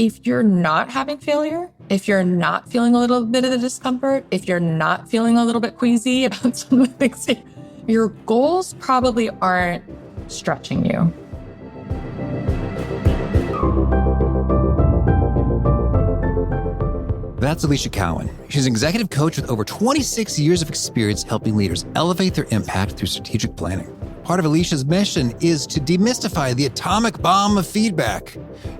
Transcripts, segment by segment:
if you're not having failure, if you're not feeling a little bit of the discomfort, if you're not feeling a little bit queasy about some of the things, your goals probably aren't stretching you. That's Elisia Keown. She's an executive coach with over 26 years of experience helping leaders elevate their impact through strategic planning. Part of Alicia's mission is to demystify the atomic bomb of feedback,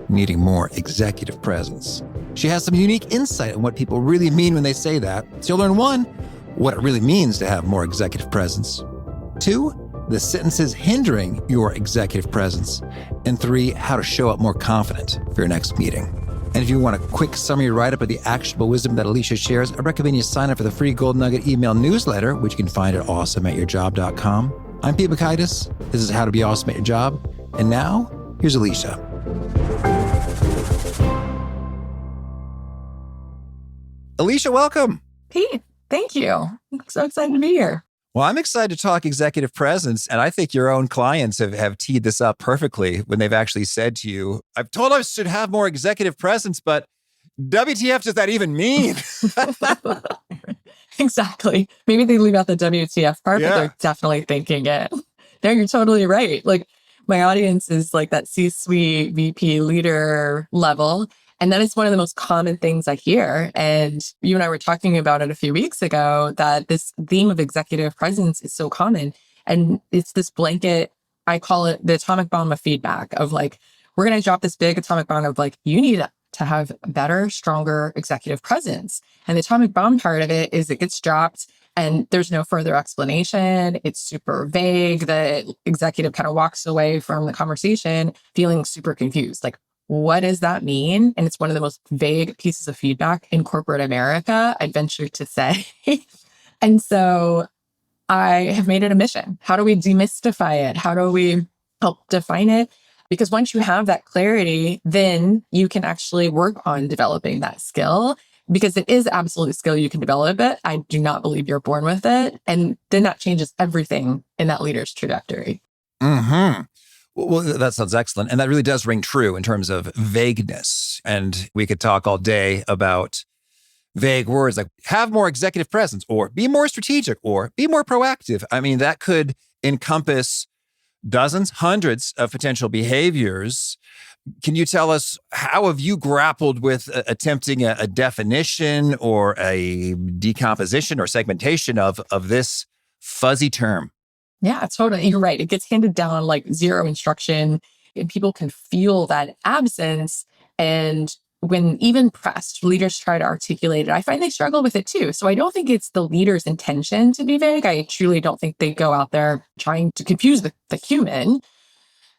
needing more executive presence. She has some unique insight on what people really mean when they say that. So you'll learn 1, what it really means to have more executive presence. 2, the sentences hindering your executive presence. And 3, how to show up more confident for your next meeting. And if you want a quick summary write-up of the actionable wisdom that Elisia shares, I recommend you sign up for the free Gold Nugget email newsletter, which you can find at awesomeatyourjob.com. I'm Pete Bakaitis. This is How to Be Awesome at Your Job. And now, here's Elisia. Elisia, welcome. Pete, thank you. I'm so excited to be here. Well, I'm excited to talk executive presence, and I think your own clients have teed this up perfectly when they've actually said to you, I've told us should have more executive presence, but WTF does that even mean? Exactly. Maybe they leave out the WTF part, but they're definitely thinking it. No, you're totally right. Like, my audience is like that C-suite VP leader level. And that is one of the most common things I hear. And you and I were talking about it a few weeks ago, that this theme of executive presence is so common. And it's this blanket, I call it the atomic bomb of feedback, of like, we're going to drop this big atomic bomb of like, you need to have better, stronger executive presence. And the atomic bomb part of it is it gets dropped and there's no further explanation. It's super vague. The executive kind of walks away from the conversation feeling super confused. Like, what does that mean? And it's one of the most vague pieces of feedback in corporate America, I'd venture to say. And so I have made it a mission. How do we demystify it? How do we help define it? Because once you have that clarity, then you can actually work on developing that skill, because it is absolutely a skill. You can develop it. I do not believe you're born with it. And then that changes everything in that leader's trajectory. Mm-hmm. Well, that sounds excellent. And that really does ring true in terms of vagueness. And we could talk all day about vague words like have more executive presence, or be more strategic, or be more proactive. I mean, that could encompass dozens, hundreds of potential behaviors. Can you tell us, how have you grappled with attempting a definition or a decomposition or segmentation of this fuzzy term? Yeah, totally. You're right. It gets handed down like zero instruction, and people can feel that absence. And when even pressed, leaders try to articulate it, I find they struggle with it too. So I don't think it's the leader's intention to be vague. I truly don't think they go out there trying to confuse the human.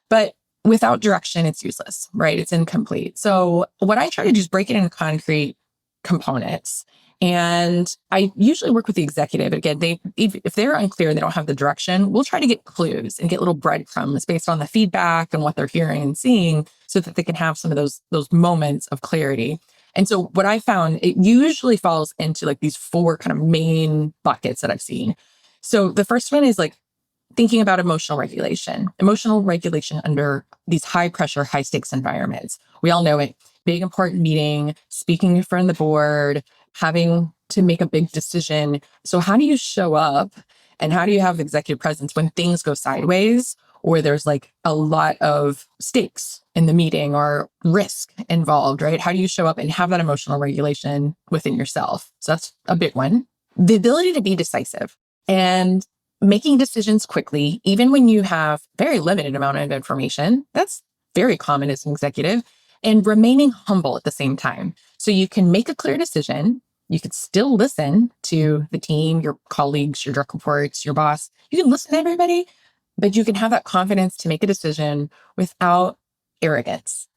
But without direction, it's useless, right? It's incomplete. So what I try to do is break it into concrete components. And I usually work with the executive. Again, if they're unclear and they don't have the direction, we'll try to get clues and get little breadcrumbs based on the feedback and what they're hearing and seeing, so that they can have some of those moments of clarity. And so what I found, it usually falls into like these 4 kind of main buckets that I've seen. So the first one is like thinking about emotional regulation under these high pressure, high stakes environments. We all know it. Big, important meeting, speaking in front of the board, having to make a big decision. So how do you show up and how do you have executive presence when things go sideways, or there's like a lot of stakes in the meeting or risk involved, right? How do you show up and have that emotional regulation within yourself? So that's a big one. The ability to be decisive and making decisions quickly, even when you have very limited amount of information. That's very common as an executive. And remaining humble at the same time. So you can make a clear decision. You can still listen to the team, your colleagues, your direct reports, your boss. You can listen to everybody, but you can have that confidence to make a decision without arrogance.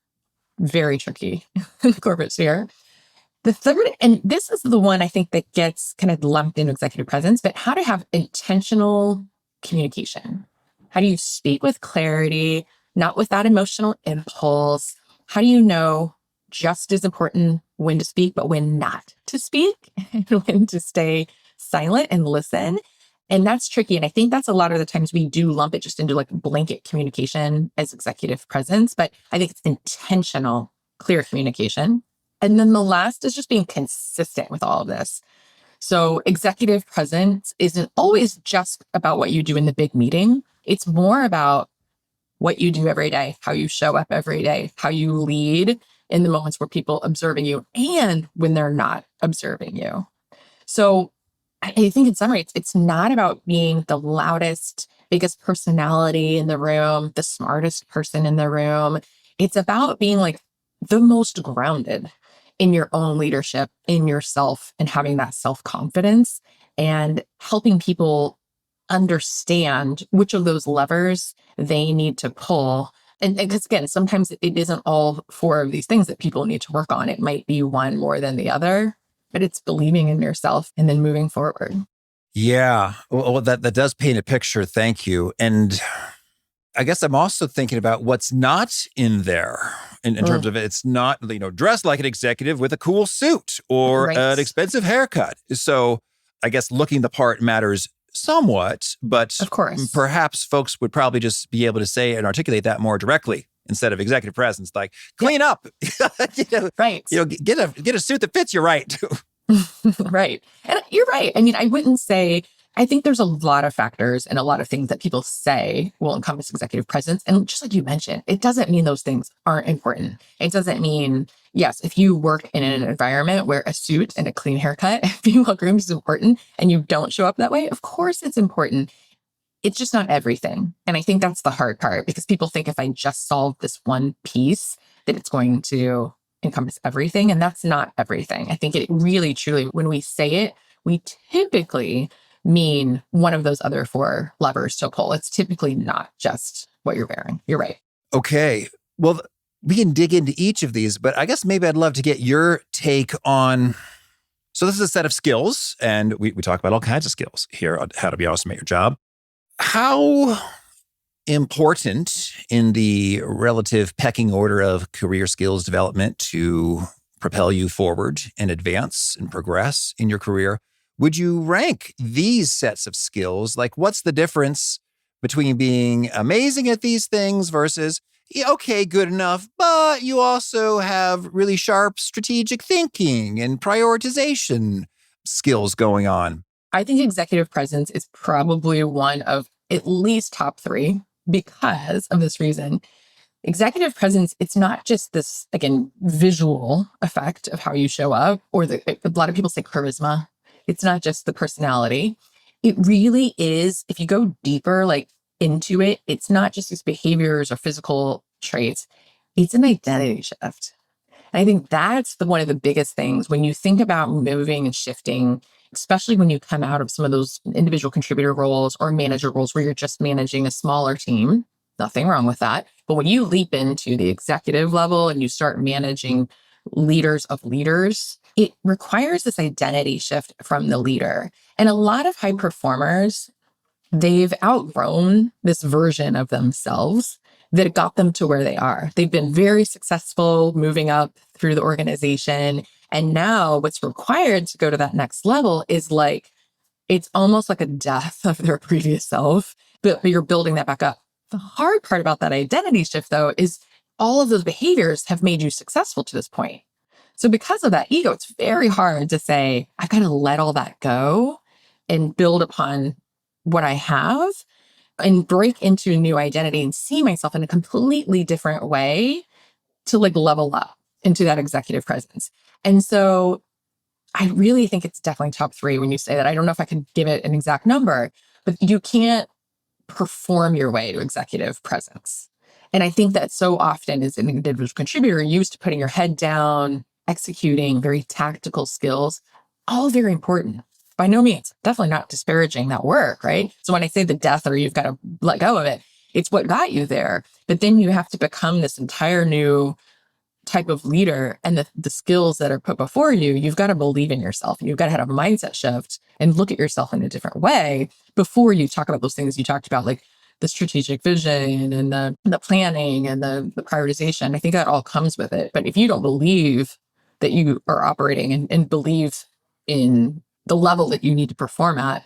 Very tricky in the corporate sphere. The third, and this is the one I think that gets kind of lumped into executive presence, but how to have intentional communication. How do you speak with clarity, not with that emotional impulse? How do you know just as important when to speak, but when not to speak, and when to stay silent and listen? And that's tricky. And I think that's a lot of the times we do lump it just into like blanket communication as executive presence, but I think it's intentional clear communication. And then the last is just being consistent with all of this. So executive presence isn't always just about what you do in the big meeting. It's more about what you do every day, how you show up every day, how you lead in the moments where people observing you and when they're not observing you. So I think in summary, it's not about being the loudest, biggest personality in the room, the smartest person in the room. It's about being like the most grounded in your own leadership, in yourself, and having that self-confidence and helping people understand which of those levers they need to pull. And because again, sometimes it isn't all four of these things that people need to work on. It might be one more than the other, but it's believing in yourself and then moving forward. Yeah. Well, that does paint a picture. Thank you. And I guess I'm also thinking about what's not in there in terms of it's not, dressed like an executive with a cool suit or an expensive haircut. So I guess looking the part matters somewhat, but of course, perhaps folks would probably just be able to say and articulate that more directly instead of executive presence, like clean up, right. Get a suit that fits you right. Right. And you're right. I mean, I think there's a lot of factors and a lot of things that people say will encompass executive presence. And just like you mentioned, it doesn't mean those things aren't important. It doesn't mean, yes, if you work in an environment where a suit and a clean haircut, being well groomed is important and you don't show up that way, of course it's important. It's just not everything. And I think that's the hard part because people think if I just solve this one piece, that it's going to encompass everything. And that's not everything. I think it really, truly, when we say it, we typically mean one of those other four levers to pull. It's typically not just what you're wearing. You're right. Okay. Well, we can dig into each of these, but I guess maybe I'd love to get your take on. So this is a set of skills, and we talk about all kinds of skills here on how to be awesome at your job. How important in the relative pecking order of career skills development to propel you forward and advance and progress in your career would you rank these sets of skills? Like, what's the difference between being amazing at these things versus, okay, good enough, but you also have really sharp strategic thinking and prioritization skills going on? I think executive presence is probably one of at least top three because of this reason. Executive presence, it's not just this, again, visual effect of how you show up, or a lot of people say charisma. It's not just the personality. It really is, if you go deeper, like into it, it's not just these behaviors or physical traits. It's an identity shift. And I think that's one of the biggest things when you think about moving and shifting, especially when you come out of some of those individual contributor roles or manager roles where you're just managing a smaller team. Nothing wrong with that. But when you leap into the executive level and you start managing leaders of leaders, it requires this identity shift from the leader. And a lot of high performers, they've outgrown this version of themselves that got them to where they are. They've been very successful moving up through the organization. And now what's required to go to that next level is like, it's almost like a death of their previous self, but you're building that back up. The hard part about that identity shift, though, is all of those behaviors have made you successful to this point. So because of that ego, it's very hard to say, I've got to let all that go and build upon what I have and break into a new identity and see myself in a completely different way to like level up into that executive presence. And so I really think it's definitely top three when you say that. I don't know if I could give it an exact number, but you can't perform your way to executive presence. And I think that so often as an individual contributor, you're used to putting your head down, executing very tactical skills, all very important. By no means, definitely not disparaging that work, right? So when I say the death or you've got to let go of it, it's what got you there. But then you have to become this entire new type of leader, and the skills that are put before you, you've got to believe in yourself. You've got to have a mindset shift and look at yourself in a different way before you talk about those things you talked about, like the strategic vision and the planning and the prioritization. I think that all comes with it. But if you don't believe that you are operating and believe in the level that you need to perform at,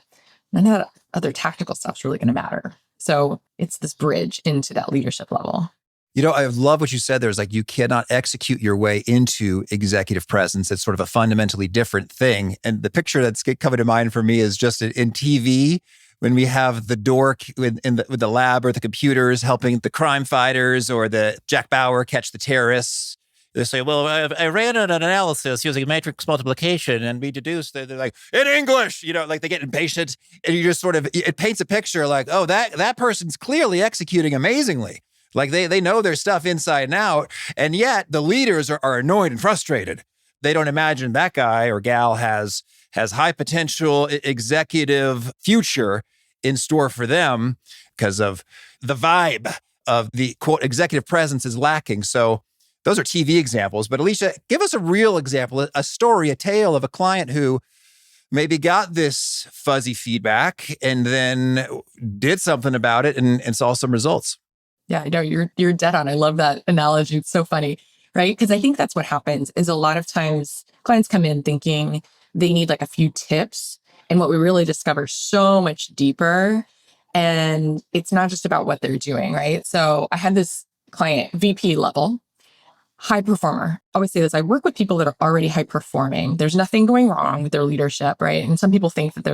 none of that other tactical stuff's really going to matter. So it's this bridge into that leadership level. I love what you said. There's like, you cannot execute your way into executive presence. It's sort of a fundamentally different thing. And the picture that's coming to mind for me is just in TV, when we have the dork with the lab or the computers helping the crime fighters, or the Jack Bauer catch the terrorists. They say, well, I ran an analysis using matrix multiplication and we deduced that. They're like, in English, like they get impatient, and you just sort of, it paints a picture like, oh, that person's clearly executing amazingly. Like they know their stuff inside and out, and yet the leaders are annoyed and frustrated. They don't imagine that guy or gal has high potential executive future in store for them because of the vibe of the quote executive presence is lacking. So those are TV examples. But Elisia, give us a real example, a story, a tale of a client who maybe got this fuzzy feedback and then did something about it and saw some results. Yeah, I know you're dead on. I love that analogy. It's so funny, right? Because I think that's what happens is a lot of times clients come in thinking they need like a few tips. And what we really discover so much deeper. And it's not just about what they're doing, right? So I had this client, VP level, high performer. I always say this, I work with people that are already high performing. There's nothing going wrong with their leadership, right? And some people think that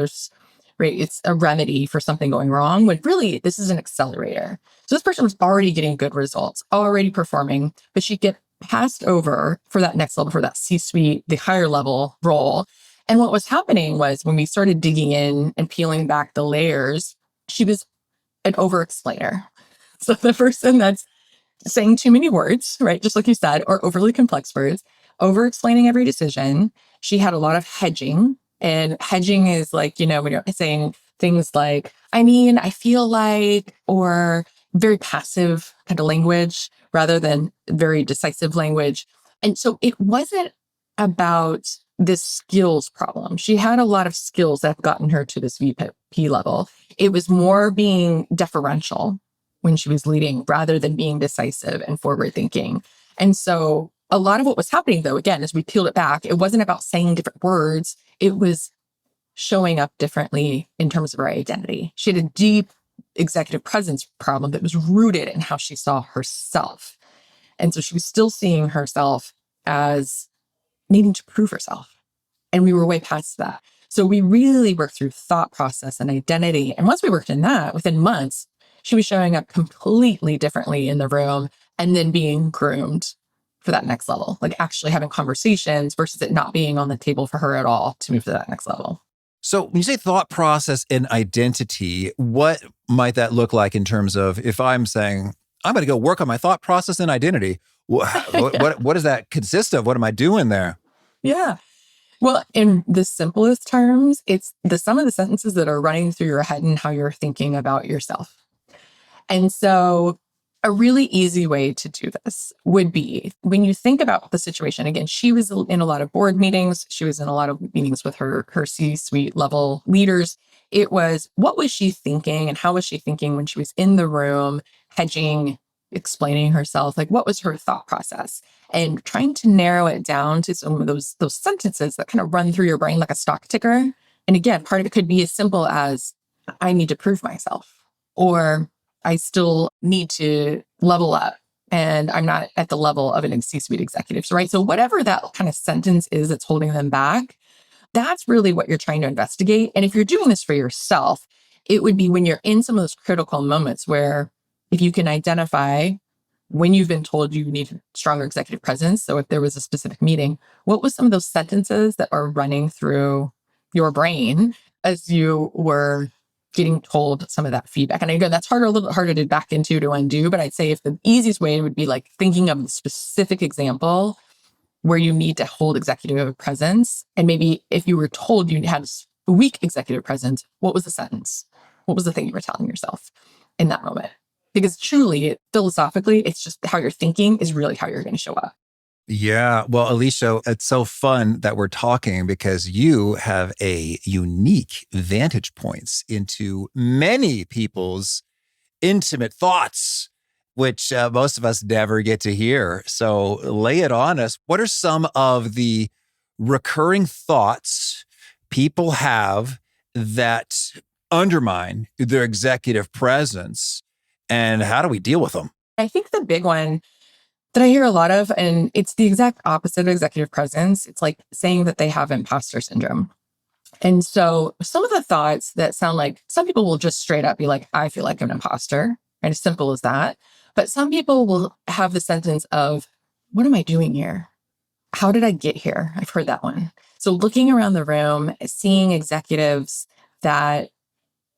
it's a remedy for something going wrong, when really this is an accelerator. So this person was already getting good results, already performing, but she'd get passed over for that next level, for that C-suite, the higher level role. And what was happening was when we started digging in and peeling back the layers, she was an over-explainer. So the person that's saying too many words, right? Just like you said, or overly complex words, over-explaining every decision. She had a lot of hedging. And hedging is like, when you're saying things like, I feel like, or very passive kind of language rather than very decisive language. And so it wasn't about this skills problem. She had a lot of skills that have gotten her to this VP level. It was more being deferential when she was leading rather than being decisive and forward thinking. And so a lot of what was happening, though, again, as we peeled it back, it wasn't about saying different words. It was showing up differently in terms of her identity. She had a deep executive presence problem that was rooted in how she saw herself. And so she was still seeing herself as needing to prove herself. And we were way past that. So we really worked through thought process and identity. And once we worked in that, within months, she was showing up completely differently in the room and then being groomed for that next level, like actually having conversations versus it not being on the table for her at all to move to that next level. So when you say thought process and identity, what might that look like in terms of if I'm saying, I'm going to go work on my thought process and identity? What does that consist of? What am I doing there? Yeah. Well, in the simplest terms, it's the sum of the sentences that are running through your head and how you're thinking about yourself. And so a really easy way to do this would be when you think about the situation. Again, she was in a lot of board meetings. She was in a lot of meetings with her C-suite level leaders. It was, what was she thinking and how was she thinking when she was in the room, hedging, explaining herself? Like, what was her thought process? And trying to narrow it down to some of those sentences that kind of run through your brain like a stock ticker. And again, part of it could be as simple as, I need to prove myself, or I still need to level up and I'm not at the level of an C-suite executive. So, right. So whatever that kind of sentence is that's holding them back, that's really what you're trying to investigate. And if you're doing this for yourself, it would be when you're in some of those critical moments where if you can identify when you've been told you need stronger executive presence. So if there was a specific meeting, what was some of those sentences that are running through your brain as you were getting told some of that feedback? And again, that's a little bit harder to back into to undo, but I'd say if the easiest way would be like thinking of a specific example where you need to hold executive presence. And maybe if you were told you had a weak executive presence, what was the sentence? What was the thing you were telling yourself in that moment? Because truly, philosophically, it's just how you're thinking is really how you're going to show up. Yeah. Well, Elisia, it's so fun that we're talking because you have a unique vantage points into many people's intimate thoughts, which most of us never get to hear. So lay it on us. What are some of the recurring thoughts people have that undermine their executive presence, and how do we deal with them? I think the big one that I hear a lot of, and it's the exact opposite of executive presence, it's like saying that they have imposter syndrome. And so some of the thoughts that sound like some people will just straight up be like, I feel like I'm an imposter, and as simple as that. But some people will have the sentence of, what am I doing here? How did I get here? I've heard that one. So looking around the room, seeing executives that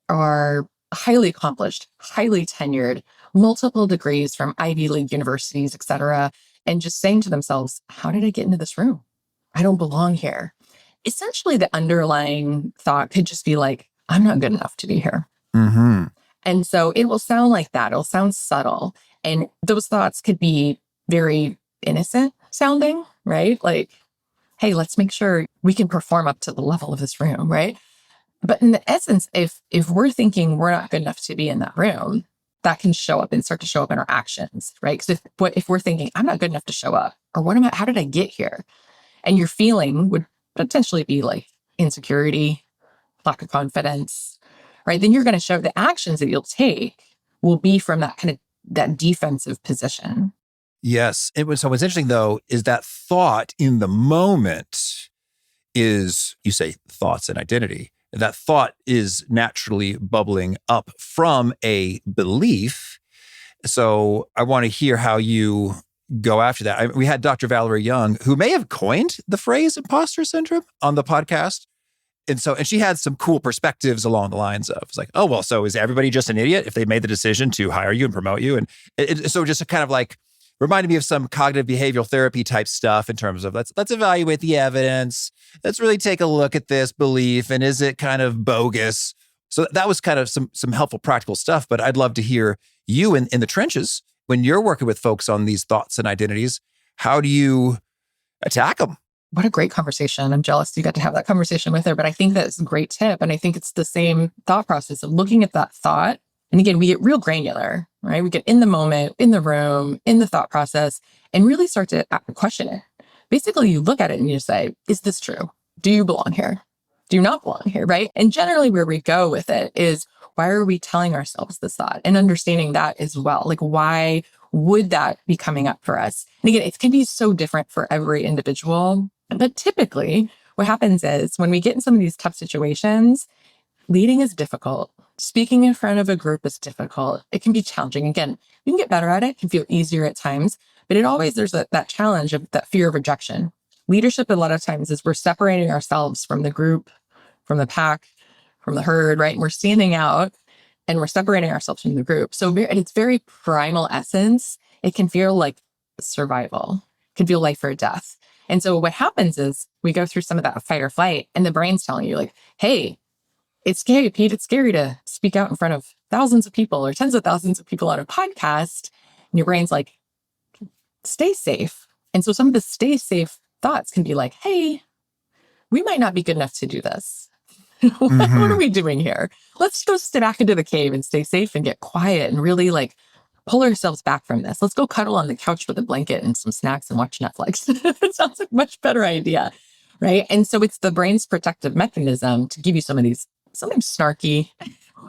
are highly accomplished, highly tenured, multiple degrees from Ivy League universities, et cetera, and just saying to themselves, how did I get into this room? I don't belong here. Essentially, the underlying thought could just be like, I'm not good enough to be here. Mm-hmm. And so it will sound like that. It'll sound subtle. And those thoughts could be very innocent sounding, right? Like, hey, let's make sure we can perform up to the level of this room, right? But in the essence, if we're thinking we're not good enough to be in that room, that can show up and start to show up in our actions, right? Because if we're thinking I'm not good enough to show up, or how did I get here? And your feeling would potentially be like insecurity, lack of confidence, right? Then you're going to show the actions that you'll take will be from that kind of that defensive position. Yes. So what's interesting though, is that thought in the moment is, you say thoughts and identity. That thought is naturally bubbling up from a belief. So I want to hear how you go after that. We had Dr. Valerie Young, who may have coined the phrase imposter syndrome on the podcast. And she had some cool perspectives along the lines of, it's like, oh, well, so is everybody just an idiot if they made the decision to hire you and promote you? And so just kind of like reminded me of some cognitive behavioral therapy type stuff in terms of let's evaluate the evidence. Let's really take a look at this belief. And is it kind of bogus? So that was kind of some helpful practical stuff. But I'd love to hear you in the trenches when you're working with folks on these thoughts and identities. How do you attack them? What a great conversation. I'm jealous you got to have that conversation with her, but I think that's a great tip. And I think it's the same thought process of looking at that thought. And again, we get real granular, right? We get in the moment, in the room, in the thought process, and really start to question it. Basically, you look at it and you say, is this true? Do you belong here? Do you not belong here, right? And generally where we go with it is, why are we telling ourselves this thought? And understanding that as well. Like, why would that be coming up for us? And again, it can be so different for every individual. But typically, what happens is when we get in some of these tough situations, leading is difficult. Speaking in front of a group is difficult. It can be challenging. Again, you can get better at it. It can feel easier at times, but there's that challenge of that fear of rejection. Leadership, a lot of times, is we're separating ourselves from the group, from the pack, from the herd, right? And we're standing out and we're separating ourselves from the group. So at its very primal essence, it can feel like survival. It can feel life or death. And so what happens is we go through some of that fight or flight, and the brain's telling you like, hey, it's scary, Pete. It's scary to speak out in front of thousands of people or tens of thousands of people on a podcast. And your brain's like, stay safe. And so some of the stay safe thoughts can be like, hey, we might not be good enough to do this. What are we doing here? Let's go step back into the cave and stay safe and get quiet and really like pull ourselves back from this. Let's go cuddle on the couch with a blanket and some snacks and watch Netflix. It sounds like a much better idea, right? And so it's the brain's protective mechanism to give you some of these sometimes snarky,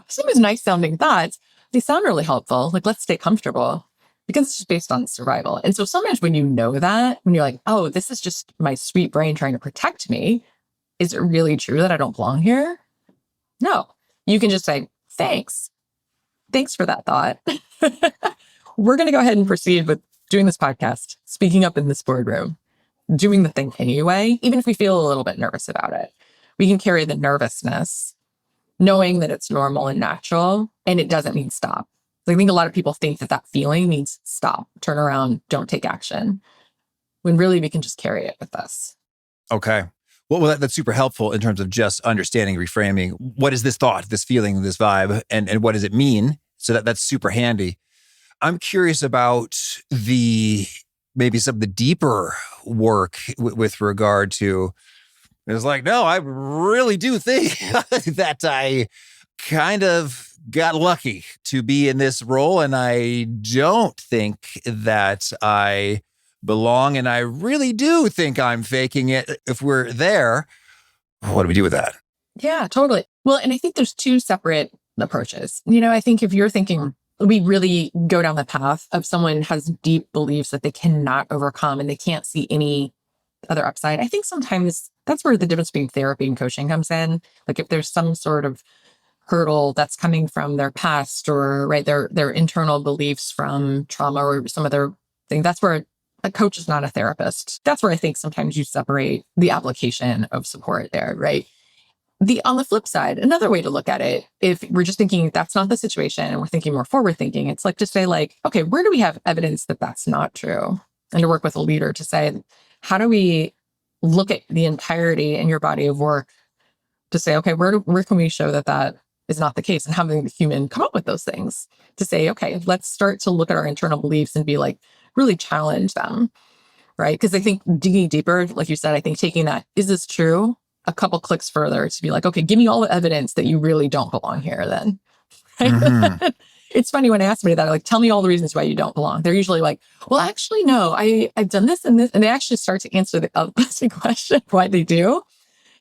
sometimes nice sounding thoughts. They sound really helpful. Like, let's stay comfortable because it's just based on survival. And so sometimes when you know that, when you're like, oh, this is just my sweet brain trying to protect me, is it really true that I don't belong here? No. You can just say, thanks. Thanks for that thought. We're going to go ahead and proceed with doing this podcast, speaking up in this boardroom, doing the thing anyway, even if we feel a little bit nervous about it. We can carry the nervousness, knowing that it's normal and natural, and it doesn't mean stop. I think a lot of people think that feeling means stop, turn around, don't take action, when really we can just carry it with us. Okay. Well, that's super helpful in terms of just understanding, reframing. What is this thought, this feeling, this vibe, and what does it mean? So that's super handy. I'm curious about maybe some of the deeper work with regard to, it's like, no, I really do think that I kind of got lucky to be in this role, and I don't think that I belong, and I really do think I'm faking it. If we're there, what do we do with that? Yeah, totally. Well, and I think there's two separate approaches. I think if you're thinking, we really go down the path of someone has deep beliefs that they cannot overcome and they can't see any other upside. I think sometimes that's where the difference between therapy and coaching comes in. Like if there's some sort of hurdle that's coming from their past or right their internal beliefs from trauma or some other thing, that's where a coach is not a therapist. That's where I think sometimes you separate the application of support there, right? On the flip side, another way to look at it, if we're just thinking that's not the situation and we're thinking more forward thinking, it's like to say like, okay, where do we have evidence that that's not true? And to work with a leader to say, how do we look at the entirety in your body of work to say, okay, where can we show that that is not the case, and having the human come up with those things to say, okay, let's start to look at our internal beliefs and be like, really challenge them, right? Because I think digging deeper, like you said, I think taking that, is this true? A couple clicks further to be like, okay, give me all the evidence that you really don't belong here then. Right? Mm-hmm. It's funny when I ask somebody that, like, tell me all the reasons why you don't belong. They're usually like, well, actually, no, I've done this and this. And they actually start to answer the question why they do.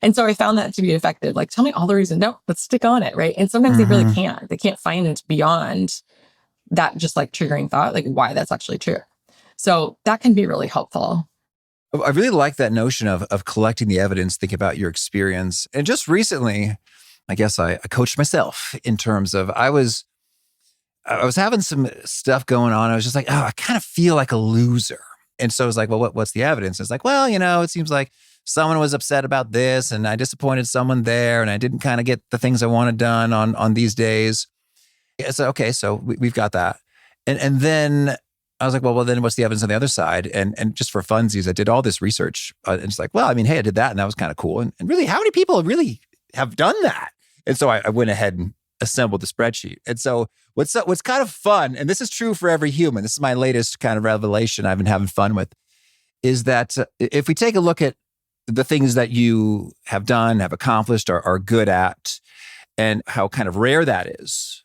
And so I found that to be effective. Like, tell me all the reasons. No, let's stick on it, right? And sometimes they really can't. They can't find it beyond that just like triggering thought, like why that's actually true. So that can be really helpful. I really like that notion of collecting the evidence, think about your experience. And just recently, I guess I coached myself in terms of I was having some stuff going on. I was just like, oh, I kind of feel like a loser. And so I was like, well, what's the evidence? It's like, well, it seems like someone was upset about this and I disappointed someone there and I didn't kind of get the things I wanted done on these days. So, okay, so we've got that. And then I was like, well, then what's the evidence on the other side? And just for funsies, I did all this research. And it's like, well, I mean, hey, I did that and that was kind of cool. And really, how many people really have done that? And so I went ahead and assembled the spreadsheet. And so what's kind of fun, and this is true for every human, this is my latest kind of revelation I've been having fun with, is that if we take a look at the things that you have done, have accomplished, are good at, and how kind of rare that is,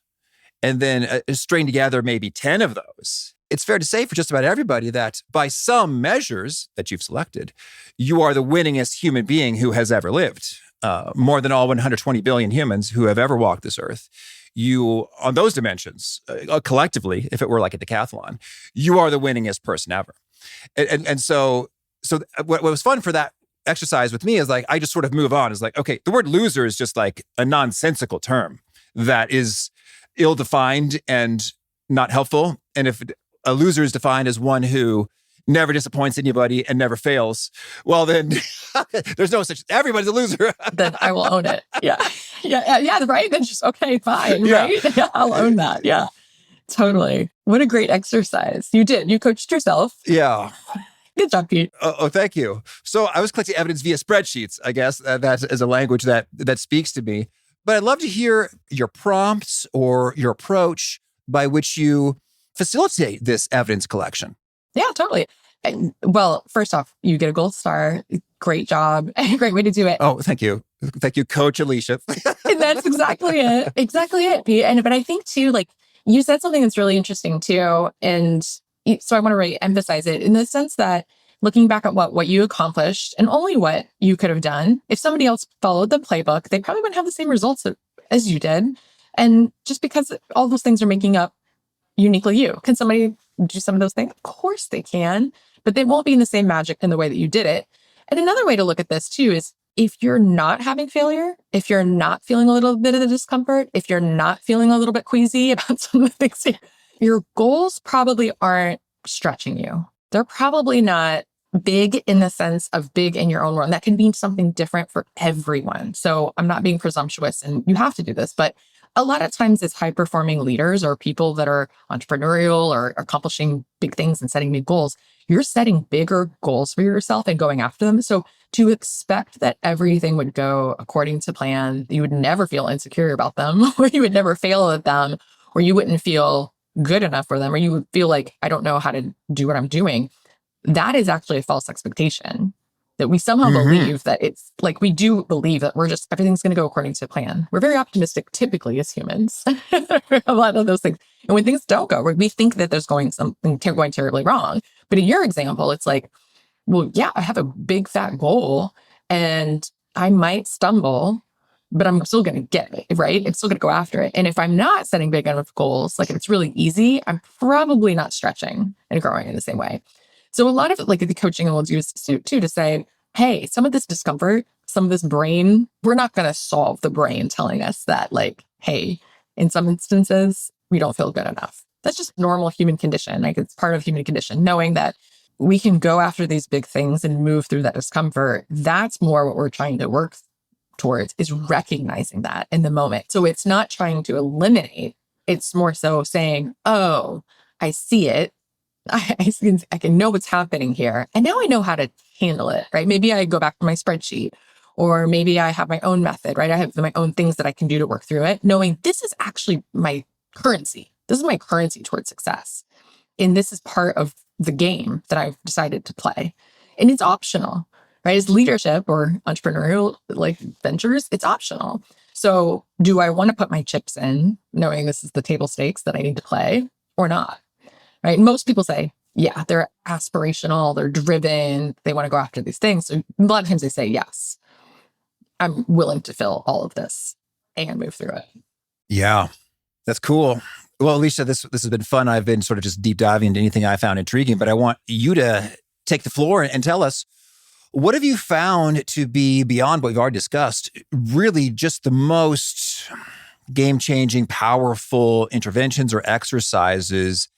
and then string together maybe 10 of those, it's fair to say for just about everybody that by some measures that you've selected, you are the winningest human being who has ever lived. More than all 120 billion humans who have ever walked this earth. You, on those dimensions, collectively, if it were like a decathlon, you are the winningest person ever. And so what was fun for that exercise with me is like, I just sort of move on. It's like, okay, the word loser is just like a nonsensical term that is ill-defined and not helpful. And if a loser is defined as one who never disappoints anybody and never fails, well, then there's no such, everybody's a loser. Then I will own it. Yeah. Yeah. Right. Then just, okay, fine. Yeah. Right. Yeah. I'll own that. Yeah, totally. What a great exercise. You coached yourself. Yeah. Good job, Pete. Oh, thank you. So I was collecting evidence via spreadsheets, I guess. That is a language that speaks to me. But I'd love to hear your prompts or your approach by which you facilitate this evidence collection. Yeah, totally. Well, first off, you get a gold star. Great job. Great way to do it. Oh, thank you. Thank you, Coach Elisia. And that's exactly it. Exactly it, Pete. But I think too, like you said something that's really interesting too. And so I want to really emphasize it in the sense that looking back at what you accomplished and only what you could have done, if somebody else followed the playbook, they probably wouldn't have the same results as you did. And just because all those things are making up uniquely you. Can somebody do some of those things? Of course they can, but they won't be in the same magic in the way that you did it. And another way to look at this too is if you're not having failure, if you're not feeling a little bit of the discomfort, if you're not feeling a little bit queasy about some of the things here, your goals probably aren't stretching you. They're probably not big in the sense of big in your own world. And that can mean something different for everyone. So I'm not being presumptuous and you have to do this, but a lot of times it's high-performing leaders or people that are entrepreneurial or accomplishing big things and setting big goals. You're setting bigger goals for yourself and going after them. So to expect that everything would go according to plan, you would never feel insecure about them, or you would never fail at them, or you wouldn't feel good enough for them, or you would feel like, I don't know how to do what I'm doing. That is actually a false expectation. That we somehow believe that it's like, we do believe that everything's going to go according to plan. We're very optimistic typically as humans, a lot of those things. And when things don't go, we think that there's something going terribly wrong. But in your example, it's like, well, yeah, I have a big fat goal and I might stumble, but I'm still going to get it, right? I'm still going to go after it. And if I'm not setting big enough goals, like if it's really easy, I'm probably not stretching and growing in the same way. So a lot of it, like the coaching will use too, to say, hey, some of this discomfort, some of this brain, we're not going to solve the brain telling us that, like, hey, in some instances, we don't feel good enough. That's just normal human condition. Like it's part of human condition, knowing that we can go after these big things and move through that discomfort. That's more what we're trying to work towards, is recognizing that in the moment. So it's not trying to eliminate. It's more so saying, oh, I see it. I can know what's happening here. And now I know how to handle it, right? Maybe I go back to my spreadsheet, or maybe I have my own method, right? I have my own things that I can do to work through it, knowing this is actually my currency. This is my currency towards success. And this is part of the game that I've decided to play. And it's optional, right? As leadership or entrepreneurial like ventures, it's optional. So do I want to put my chips in, knowing this is the table stakes that I need to play, or not? Right? Most people say, yeah, they're aspirational, they're driven, they want to go after these things. So a lot of times they say, yes, I'm willing to fill all of this and move through it. Yeah, that's cool. Well, Elisia, this has been fun. I've been sort of just deep diving into anything I found intriguing, but I want you to take the floor and tell us, what have you found to be, beyond what we've already discussed, really just the most game-changing, powerful interventions or exercises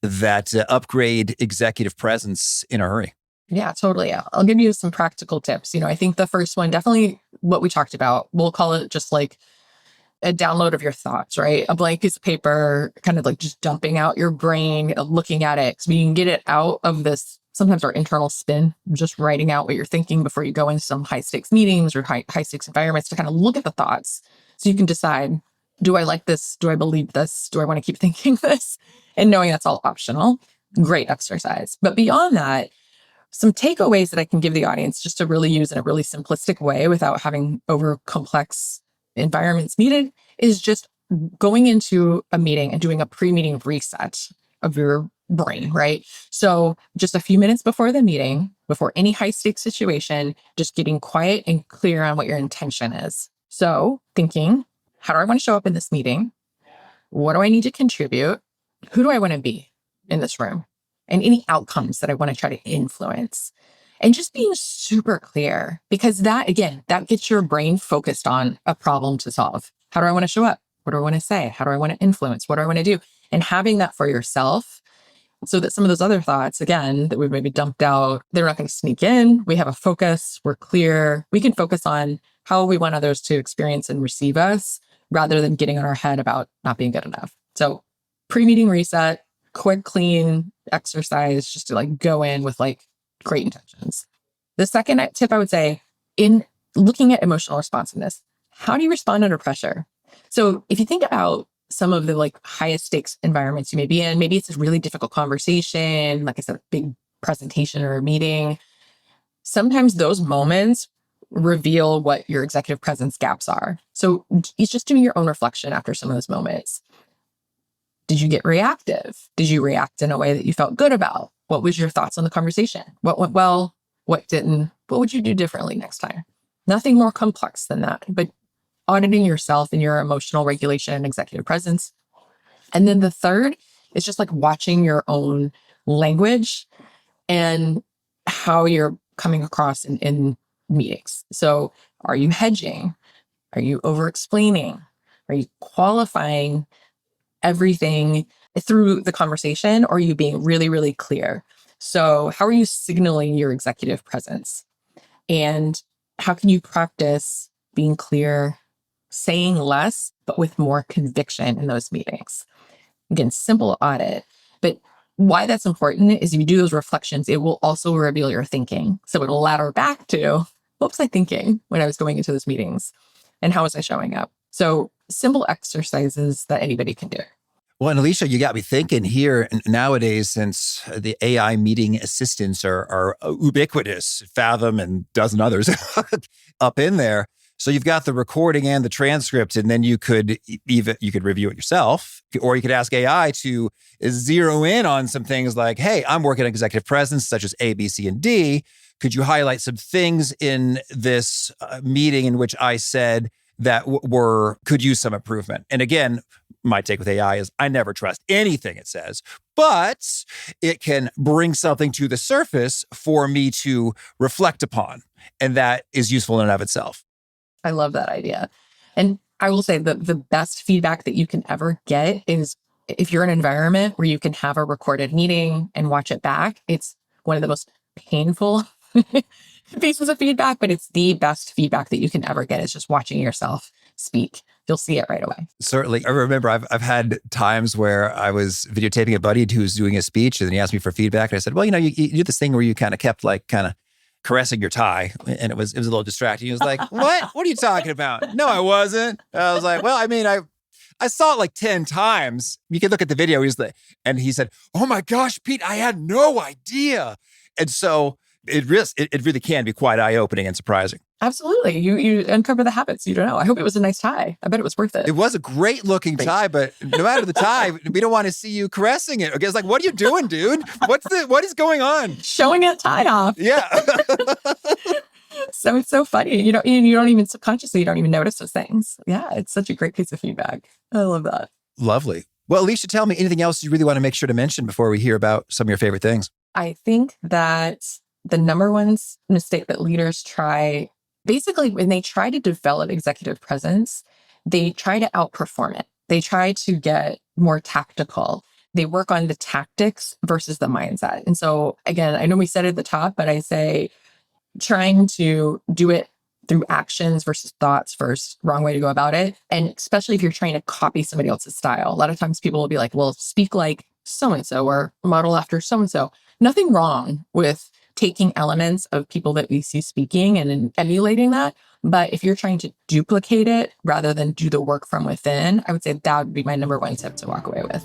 that upgrade executive presence in a hurry? Yeah, totally. I'll give you some practical tips. I think the first one, definitely what we talked about, we'll call it just like a download of your thoughts, right? A blank piece of paper, kind of like just dumping out your brain, looking at it. So you can get it out of this, sometimes our internal spin, just writing out what you're thinking before you go into some high stakes meetings or high stakes environments, to kind of look at the thoughts. So you can decide, do I like this? Do I believe this? Do I want to keep thinking this? And knowing that's all optional, great exercise. But beyond that, some takeaways that I can give the audience just to really use in a really simplistic way without having over complex environments needed, is just going into a meeting and doing a pre-meeting reset of your brain, right? So just a few minutes before the meeting, before any high stakes situation, just getting quiet and clear on what your intention is. So thinking, how do I want to show up in this meeting? What do I need to contribute? Who do I want to be in this room? And any outcomes that I want to try to influence. And just being super clear, because that, again, that gets your brain focused on a problem to solve. How do I want to show up? What do I want to say? How do I want to influence? What do I want to do? And having that for yourself, so that some of those other thoughts, again, that we've maybe dumped out, they're not going to sneak in. We have a focus. We're clear. We can focus on how we want others to experience and receive us, rather than getting in our head about not being good enough. So pre-meeting reset, quick, clean exercise, just to like go in with like great intentions. The second tip I would say, in looking at emotional responsiveness, how do you respond under pressure? So if you think about some of the like highest stakes environments you may be in, maybe it's a really difficult conversation, like I said, a big presentation or a meeting. Sometimes those moments reveal what your executive presence gaps are. So it's just doing your own reflection after some of those moments. Did you get reactive? Did you react in a way that you felt good about? What was your thoughts on the conversation? What went well? What didn't? What would you do differently next time? Nothing more complex than that, but auditing yourself and your emotional regulation and executive presence. And then the third is just like watching your own language and how you're coming across in meetings. So are you hedging? Are you over-explaining? Are you qualifying everything through the conversation, or are you being really, really clear? So how are you signaling your executive presence? And how can you practice being clear, saying less, but with more conviction in those meetings? Again, simple audit. But why that's important is you do those reflections, it will also reveal your thinking. So it'll ladder back to, what was I thinking when I was going into those meetings? And how was I showing up? So simple exercises that anybody can do. Well, and Elisia, you got me thinking here nowadays, since the AI meeting assistants are ubiquitous, Fathom and a dozen others up in there. So you've got the recording and the transcript, and then you could review it yourself, or you could ask AI to zero in on some things like, hey, I'm working on executive presence, such as A, B, C, and D. Could you highlight some things in this meeting in which I said that could use some improvement. And again, my take with AI is I never trust anything it says, but it can bring something to the surface for me to reflect upon. And that is useful in and of itself. I love that idea. And I will say that the best feedback that you can ever get is if you're in an environment where you can have a recorded meeting and watch it back. It's one of the most painful pieces of feedback, but it's the best feedback that you can ever get is just watching yourself speak. You'll see it right away. Certainly. I remember I've had times where I was videotaping a buddy who's doing a speech and he asked me for feedback. And I said, well, you do this thing where you kind of kept caressing your tie, and it was a little distracting. He was like, what are you talking about? No, I wasn't. I was like, well, I mean, I saw it like 10 times. You can look at the video. And he said, oh my gosh, Pete, I had no idea. And so it really can be quite eye-opening and surprising. Absolutely. You uncover the habits you don't know. I hope it was a nice tie. I bet it was worth it. It was a great looking tie, but no matter the tie, we don't want to see you caressing it. Okay, it's like, what are you doing, dude? What is going on? Showing it tied off. Yeah. So it's so funny. You don't even subconsciously, you don't even notice those things. Yeah, it's such a great piece of feedback. I love that. Lovely. Well, Elisia, tell me anything else you really want to make sure to mention before we hear about some of your favorite things. I think that the number one mistake that leaders try, basically when they try to develop executive presence, they try to outperform it. They try to get more tactical. They work on the tactics versus the mindset. And so again, I know we said it at the top, but I say trying to do it through actions versus thoughts first, wrong way to go about it. And especially if you're trying to copy somebody else's style. A lot of times people will be like, well, speak like so-and-so or model after so-and-so. Nothing wrong with taking elements of people that we see speaking and emulating that. But if you're trying to duplicate it rather than do the work from within, I would say that would be my number one tip to walk away with.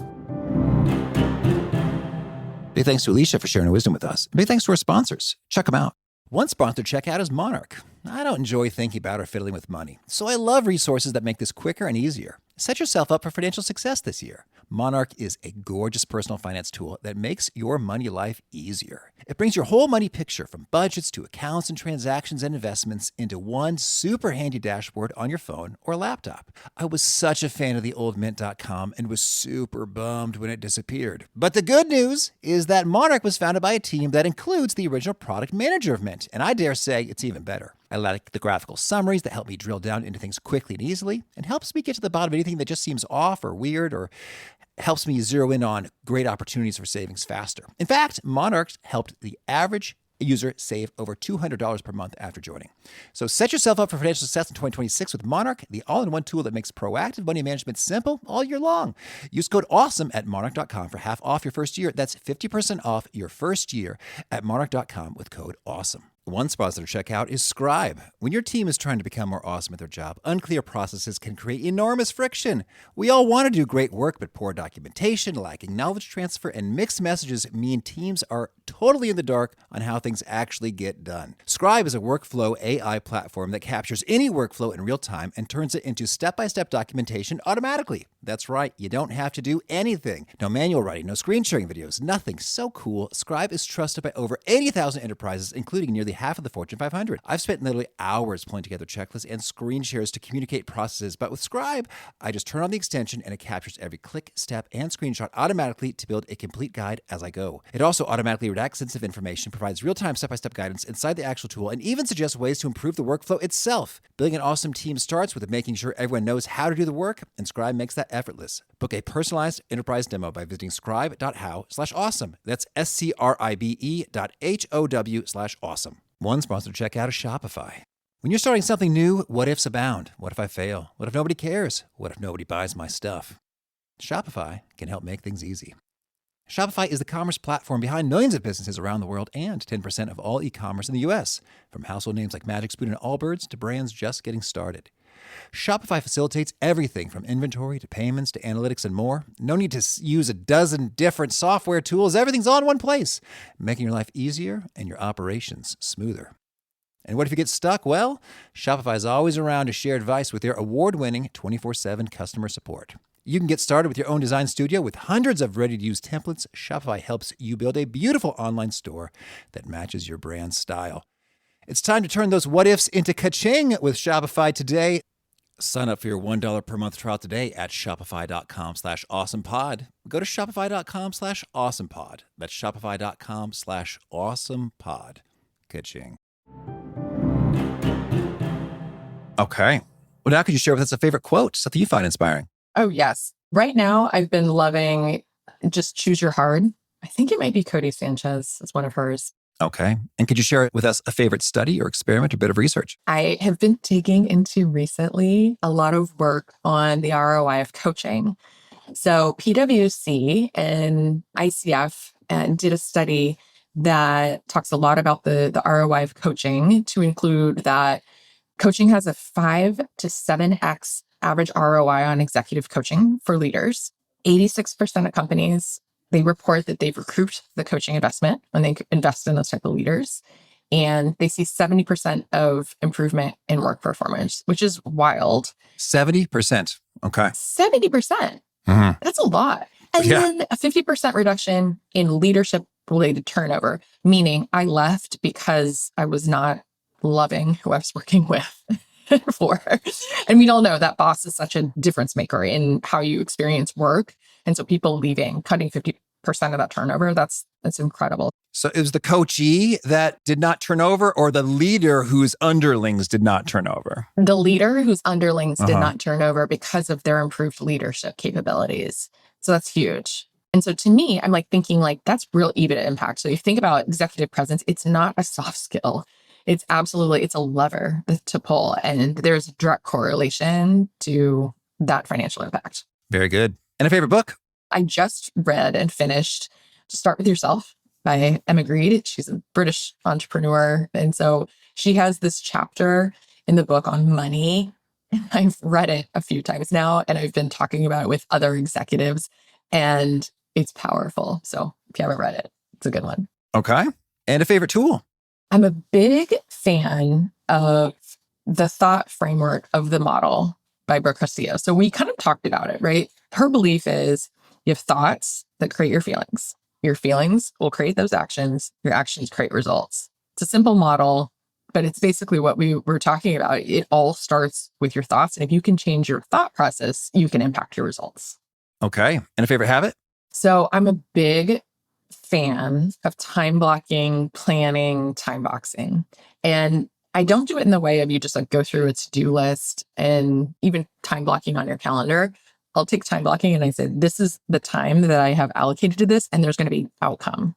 Big thanks to Elisia for sharing her wisdom with us. Big thanks to our sponsors. Check them out. One sponsored checkout is Monarch. I don't enjoy thinking about or fiddling with money, so I love resources that make this quicker and easier. Set yourself up for financial success this year. Monarch is a gorgeous personal finance tool that makes your money life easier. It brings your whole money picture from budgets to accounts and transactions and investments into one super handy dashboard on your phone or laptop. I was such a fan of the old mint.com and was super bummed when it disappeared. But the good news is that Monarch was founded by a team that includes the original product manager of Mint, and I dare say it's even better. I like the graphical summaries that help me drill down into things quickly and easily and helps me get to the bottom of anything that just seems off or weird or helps me zero in on great opportunities for savings faster. In fact, Monarch helped the average user save over $200 per month after joining. So set yourself up for financial success in 2026 with Monarch, the all-in-one tool that makes proactive money management simple all year long. Use code AWESOME at monarch.com for half off your first year. That's 50% off your first year at monarch.com with code AWESOME. One sponsor to check out is Scribe. When your team is trying to become more awesome at their job, unclear processes can create enormous friction. We all want to do great work, but poor documentation, lacking knowledge transfer, and mixed messages mean teams are totally in the dark on how things actually get done. Scribe is a workflow AI platform that captures any workflow in real time and turns it into step-by-step documentation automatically. That's right, you don't have to do anything. No manual writing, no screen sharing videos, nothing. So cool. Scribe is trusted by over 80,000 enterprises, including nearly half of the Fortune 500. I've spent literally hours pulling together checklists and screen shares to communicate processes, but with Scribe, I just turn on the extension and it captures every click, step, and screenshot automatically to build a complete guide as I go. It also automatically redacts sensitive information, provides real-time step-by-step guidance inside the actual tool, and even suggests ways to improve the workflow itself. Building an awesome team starts with making sure everyone knows how to do the work, and Scribe makes that effortless. Book a personalized enterprise demo by visiting scribe.how/awesome. That's scribe.how/awesome. One sponsor to check out is Shopify. When you're starting something new, what ifs abound. What if I fail? What if nobody cares? What if nobody buys my stuff? Shopify can help make things easy. Shopify is the commerce platform behind millions of businesses around the world and 10% of all e-commerce in the U.S., from household names like Magic Spoon and Allbirds to brands just getting started. Shopify facilitates everything from inventory to payments to analytics and more. No need to use a dozen different software tools. Everything's all in one place, making your life easier and your operations smoother. And what if you get stuck? Well, Shopify is always around to share advice with their award-winning 24/7 customer support. You can get started with your own design studio with hundreds of ready-to-use templates. Shopify helps you build a beautiful online store that matches your brand style. It's time to turn those what-ifs into ka-ching with Shopify today. Sign up for your $1 per month trial today at shopify.com/awesomepod. Go to shopify.com/awesomepod. That's shopify.com/awesomepod. Ka-ching. Okay. Well, now could you share with us a favorite quote, something you find inspiring? Oh, yes. Right now, I've been loving Just Choose Your Hard. I think it might be Cody Sanchez. It's one of hers. Okay. And could you share with us a favorite study or experiment or bit of research? I have been digging into recently a lot of work on the ROI of coaching. So PwC and ICF did a study that talks a lot about the ROI of coaching, to include that coaching has a 5 to 7x average ROI on executive coaching for leaders. 86% of companies, they report that they've recouped the coaching investment when they invest in those type of leaders. And they see 70% of improvement in work performance, which is wild. 70%. Okay. 70%. Mm-hmm. That's a lot. And then a 50% reduction in leadership-related turnover, meaning I left because I was not loving who I was working with for. And we all know that boss is such a difference maker in how you experience work. And so people leaving, cutting 50% of that turnover, that's incredible. So it was the coachee that did not turn over, or the leader whose underlings did not turn over? The leader whose underlings did not turn over because of their improved leadership capabilities. So that's huge. And so to me, I'm thinking that's real EBITDA impact. So you think about executive presence, it's not a soft skill. It's a lever to pull. And there's a direct correlation to that financial impact. Very good. And a favorite book? I just read and finished Start With Yourself by Emma Grede. She's a British entrepreneur. And so she has this chapter in the book on money. And I've read it a few times now, and I've been talking about it with other executives, and it's powerful. So if you haven't read it, it's a good one. Okay. And a favorite tool? I'm a big fan of the thought framework of the model by Brooke Castillo. So we kind of talked about it, right? Her belief is you have thoughts that create your feelings. Your feelings will create those actions. Your actions create results. It's a simple model, but it's basically what we were talking about. It all starts with your thoughts. And if you can change your thought process, you can impact your results. Okay. And a favorite habit? So I'm a big fan of time blocking, planning, time boxing. And I don't do it in the way of you just go through a to-do list and even time blocking on your calendar. I'll take time blocking and I say, this is the time that I have allocated to this, and there's going to be outcome.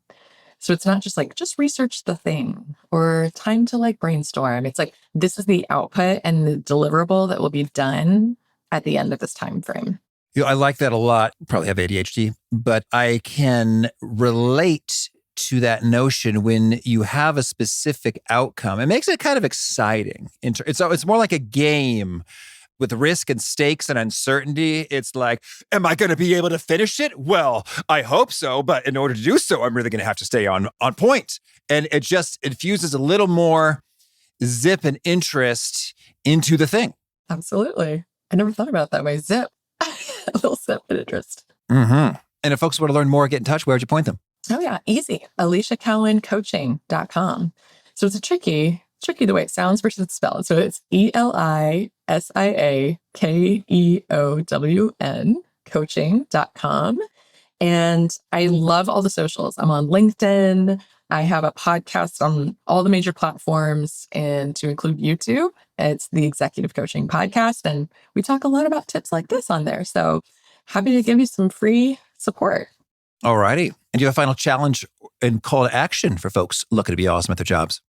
So it's not just just research the thing or time to brainstorm. It's this is the output and the deliverable that will be done at the end of this time frame. I like that a lot. Probably have ADHD, but I can relate to that notion when you have a specific outcome. It makes it kind of exciting. It's more like a game with risk and stakes and uncertainty. It's am I going to be able to finish it? Well, I hope so, but in order to do so, I'm really going to have to stay on point. And it just infuses a little more zip and interest into the thing. Absolutely. I never thought about it that way. Zip. A little zip and interest. Mm-hmm. And if folks want to learn more, get in touch, where would you point them? Oh, yeah. Easy. ElisiaKeownCoaching.com. So it's tricky the way it sounds versus it's spelled. So it's ElisiaKeown coaching.com. And I love all the socials. I'm on LinkedIn. I have a podcast on all the major platforms, and to include YouTube, it's the Executive Coaching Podcast. And we talk a lot about tips like this on there. So happy to give you some free support. All righty. And do you have a final challenge and call to action for folks looking to be awesome at their jobs?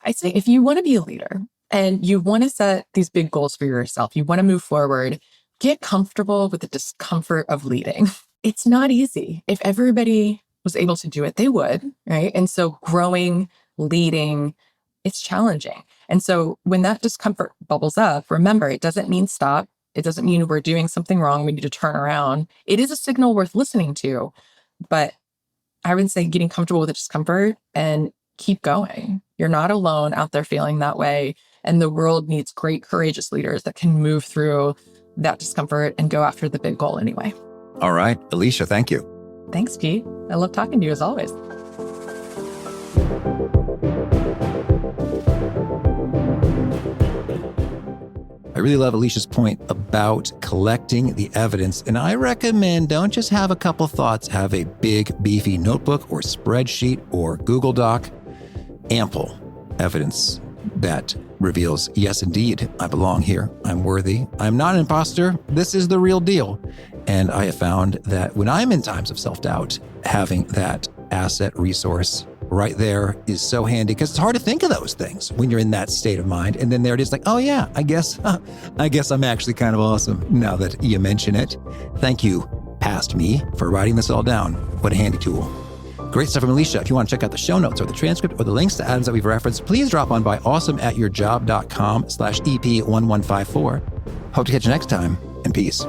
I say, if you want to be a leader and you want to set these big goals for yourself, you want to move forward, get comfortable with the discomfort of leading. It's not easy. If everybody was able to do it, they would, right? And so growing, leading, it's challenging. And so when that discomfort bubbles up, remember, it doesn't mean stop. It doesn't mean we're doing something wrong. We need to turn around. It is a signal worth listening to, but I would say getting comfortable with the discomfort and keep going. You're not alone out there feeling that way. And the world needs great, courageous leaders that can move through that discomfort and go after the big goal anyway. All right. Elisia, thank you. Thanks, Pete. I love talking to you as always. I really love Elisia's point about collecting the evidence. And I recommend don't just have a couple thoughts, have a big, beefy notebook or spreadsheet or Google Doc, ample evidence that reveals, yes, indeed, I belong here. I'm worthy. I'm not an imposter. This is the real deal. And I have found that when I'm in times of self-doubt, having that asset resource right there is so handy, because it's hard to think of those things when you're in that state of mind. And then there it is, like, oh yeah, I guess I'm actually kind of awesome now that you mention it. Thank you, past me, for writing this all down. What a handy tool. Great stuff from Elisia. If you want to check out the show notes or the transcript or the links to items that we've referenced, please drop on by awesomeatyourjob.com/EP1154. Hope to catch you next time, and peace.